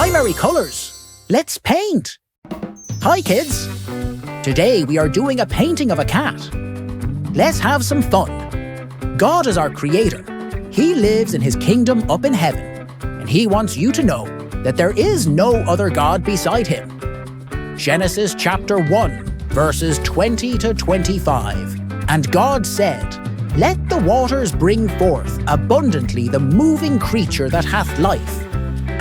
primary colors. Let's paint. Hi, kids. Today we are doing a painting of a cat. Let's have some fun. God is our creator. He lives in his kingdom up in heaven, and he wants you to know that there is no other God beside him. Genesis chapter 1, verses 20 to 25. And God said, "Let the waters bring forth abundantly the moving creature that hath life,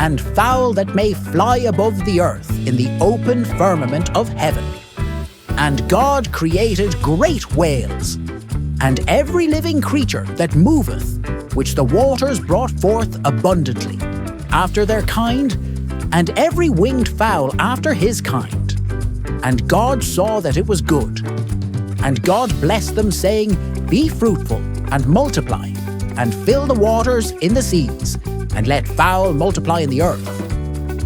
and fowl that may fly above the earth in the open firmament of heaven. And God created great whales, and every living creature that moveth, which the waters brought forth abundantly, after their kind, and every winged fowl after his kind. And God saw that it was good. And God blessed them, saying, Be fruitful, and multiply, and fill the waters in the seas, and let fowl multiply in the earth.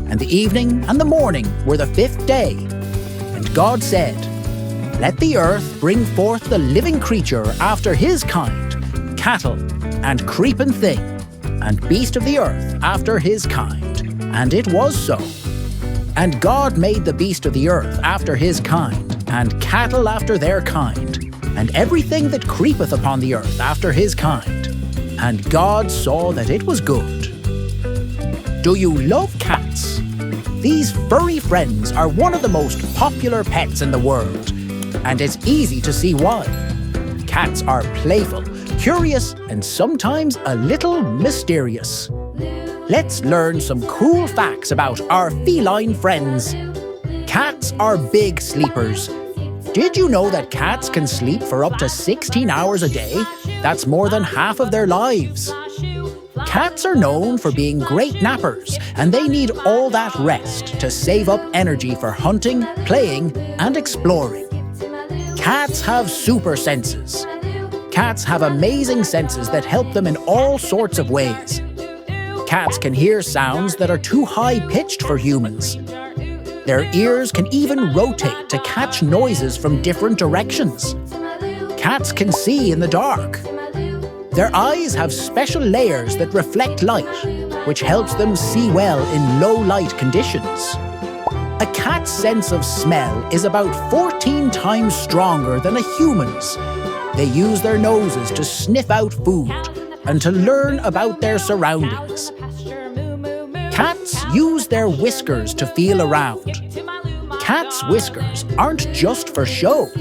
And the evening and the morning were the fifth day. And God said, Let the earth bring forth the living creature after his kind, cattle, and creeping thing, and beast of the earth after his kind. And it was so. And God made the beast of the earth after his kind, and cattle after their kind, and everything that creepeth upon the earth after his kind. And God saw that it was good. Do you love cats? These furry friends are one of the most popular pets in the world, and it's easy to see why. Cats are playful, curious, and sometimes a little mysterious. Let's learn some cool facts about our feline friends. Cats are big sleepers. Did you know that cats can sleep for up to 16 hours a day? That's more than half of their lives. Cats are known for being great nappers, and they need all that rest to save up energy for hunting, playing, and exploring. Cats have super senses. Cats have amazing senses that help them in all sorts of ways. Cats can hear sounds that are too high-pitched for humans. Their ears can even rotate to catch noises from different directions. Cats can see in the dark. Their eyes have special layers that reflect light, which helps them see well in low-light conditions. A cat's sense of smell is about 14 times stronger than a human's. They use their noses to sniff out food and to learn about their surroundings. Cats use their whiskers to feel around. Cats' whiskers aren't just for show.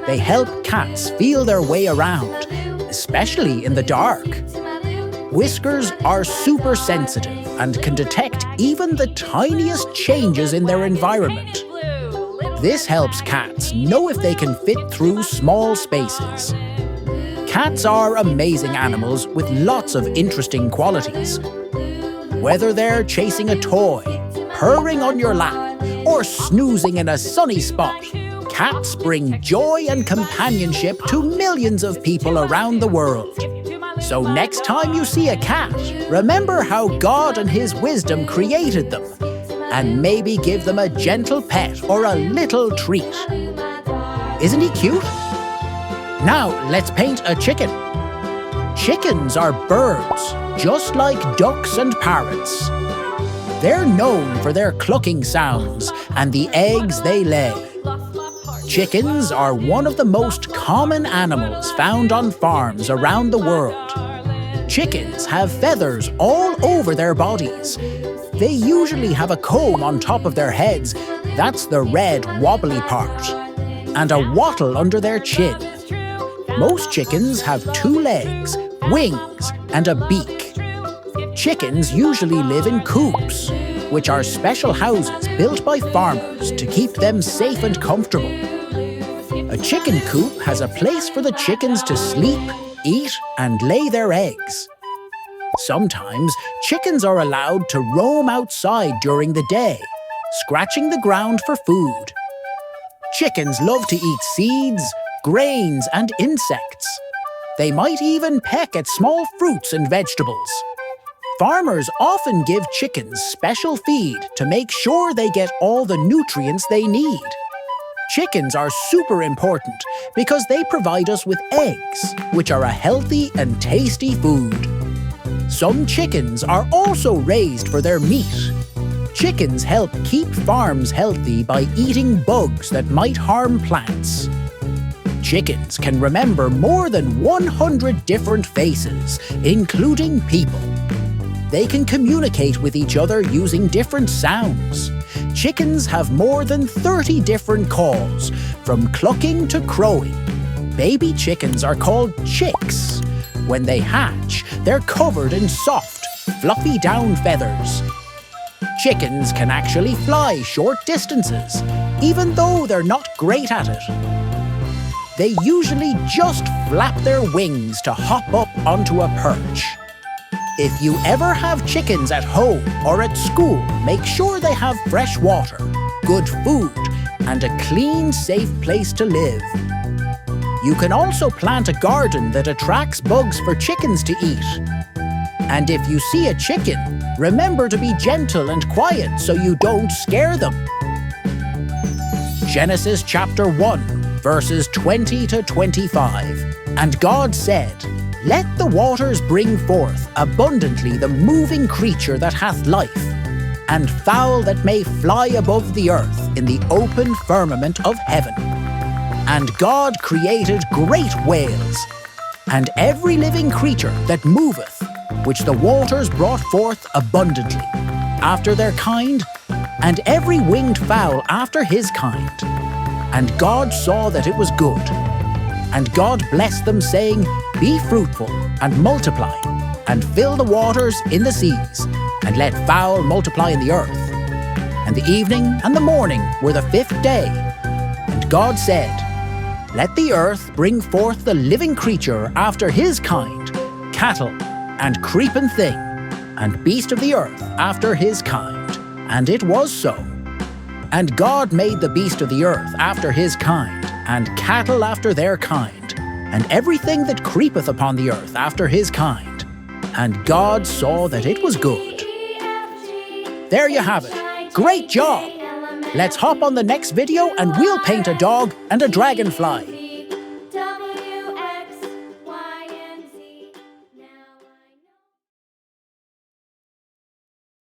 They help cats feel their way around, especially in the dark. Whiskers are super sensitive and can detect even the tiniest changes in their environment. This helps cats know if they can fit through small spaces. Cats are amazing animals with lots of interesting qualities. Whether they're chasing a toy, purring on your lap, or snoozing in a sunny spot, cats bring joy and companionship to millions of people around the world. So next time you see a cat, remember how God and his wisdom created them, and maybe give them a gentle pet or a little treat. Isn't he cute? Now let's paint a chicken. Chickens are birds, just like ducks and parrots. They're known for their clucking sounds and the eggs they lay. Chickens are one of the most common animals found on farms around the world. Chickens have feathers all over their bodies. They usually have a comb on top of their heads, that's the red wobbly part, and a wattle under their chin. Most chickens have 2 legs, wings, and a beak. Chickens usually live in coops, which are special houses built by farmers to keep them safe and comfortable. A chicken coop has a place for the chickens to sleep, eat, and lay their eggs. Sometimes, chickens are allowed to roam outside during the day, scratching the ground for food. Chickens love to eat seeds, grains, and insects. They might even peck at small fruits and vegetables. Farmers often give chickens special feed to make sure they get all the nutrients they need. Chickens are super important because they provide us with eggs, which are a healthy and tasty food. Some chickens are also raised for their meat. Chickens help keep farms healthy by eating bugs that might harm plants. Chickens can remember more than 100 different faces, including people. They can communicate with each other using different sounds. Chickens have more than 30 different calls, from clucking to crowing. Baby chickens are called chicks. When they hatch, they're covered in soft, fluffy down feathers. Chickens can actually fly short distances, even though they're not great at it. They usually just flap their wings to hop up onto a perch. If you ever have chickens at home or at school, make sure they have fresh water, good food, and a clean, safe place to live. You can also plant a garden that attracts bugs for chickens to eat. And if you see a chicken, remember to be gentle and quiet so you don't scare them. Genesis chapter 1, verses 20 to 25. And God said, "Let the waters bring forth abundantly the moving creature that hath life, and fowl that may fly above the earth in the open firmament of heaven. And God created great whales, and every living creature that moveth, which the waters brought forth abundantly, after their kind, and every winged fowl after his kind. And God saw that it was good. And God blessed them, saying, Be fruitful, and multiply, and fill the waters in the seas, and let fowl multiply in the earth. And the evening and the morning were the 5th day. And God said, Let the earth bring forth the living creature after his kind, cattle, and creeping thing, and beast of the earth after his kind. And it was so. And God made the beast of the earth after his kind, and cattle after their kind, and everything that creepeth upon the earth after his kind. And God saw that it was good." There you have it. Great job! Let's hop on the next video and we'll paint a dog and a dragonfly.